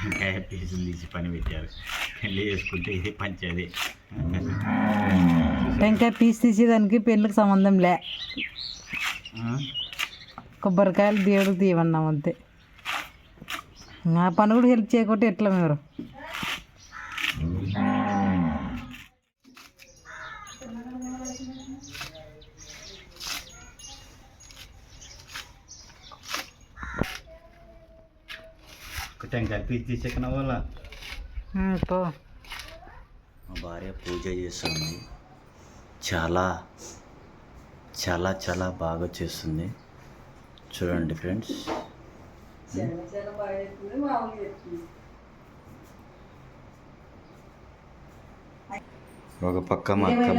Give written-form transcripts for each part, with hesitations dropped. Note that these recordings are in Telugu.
టెంకాయ పీసులు తీసి పని పెట్టారు. పెళ్ళి చేసుకుంటే ఇది పంచేది. టెంకాయ పీస్ తీసేదానికి పెళ్ళికి సంబంధం లే. కొబ్బరికాయలు దేవుడికి తీయమన్నాం అంతే. ఆ పని కూడా హెల్ప్ చేయకుంటే ఎట్లా మీరు? టెంకాయ పీస్ తీసేకన వాళ్ళ పో. మా భార్య పూజ చేస్తుంది. చాలా చాలా చాలా బాగా చేస్తుంది. చూడండి ఫ్రెండ్స్. ఒక పక్క మా అక్క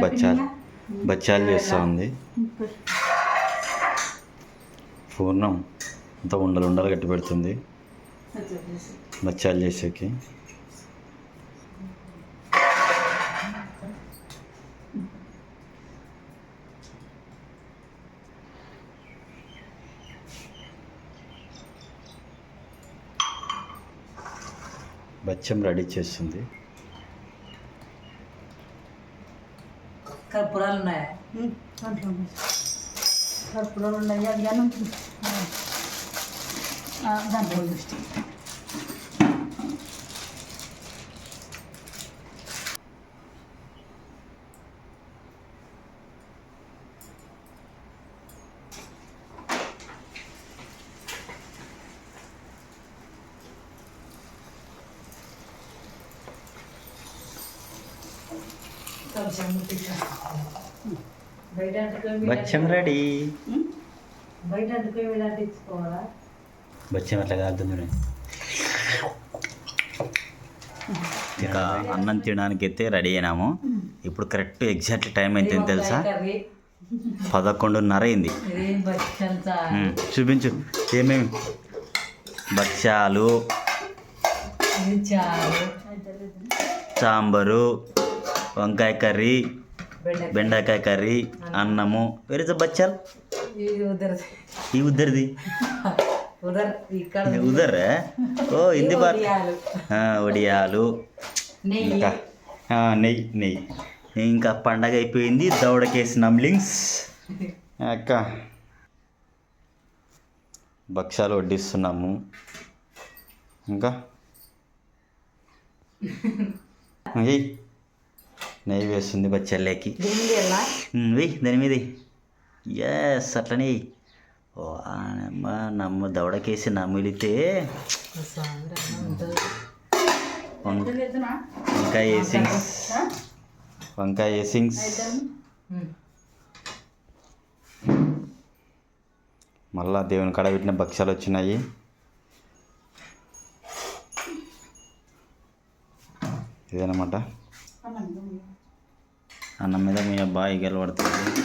బచ్చాలు చేస్తూ ఉంది. పూర్ణం అంతా ఉండలు ఉండలు గట్టి పెడుతుంది బచ్చాలు చేసేకి. బచ్చం రెడీ చేస్తుంది. కర్పూరాలు ఉన్నాయా? కర్పూరాలు ఉన్నాయి. అది దాంట్లో దృష్టి బచ్చం రెడీ. బయట ఇచ్చుకోవాలా? బచ్చం ఎట్లా కాలుతుంది. ఇక అన్నం తినడానికి అయితే రెడీ అయినాము. ఇప్పుడు కరెక్ట్ ఎగ్జాక్ట్ టైం అయితే తెలుసా? 11:30 అయింది. చూపించు ఏమేమి. బచ్చాలు, సాంబారు, వంకాయ కర్రీ, బెండకాయ కర్రీ, అన్నము. వేర్ ఇస్ ద బచ్చాలు? ఈ ఉద్దరిది ఉదర్. ఓ హిందీ బార్. వడియాలు, ఇంకా నెయ్యి. ఇంకా పండగ అయిపోయింది. దవడకేసి నమ్లింగ్స్. అక్క భక్షాలు వడ్డిస్తున్నాము. ఇంకా నెయ్యి వేస్తుంది బచ్చల్లేకి. వెయ్యి దాని మీద. ఎస్ అట్లనే. ఓ నమ్మ దవడకేసి నమిలితే వంకాయ వేసింగ్స్. మళ్ళా దేవుని కాడ పెట్టిన భక్ష్యాలు వచ్చినాయి. ఇదేనమాట అన్నం మీద మీ అబ్బాయి గెలవడుతుంది.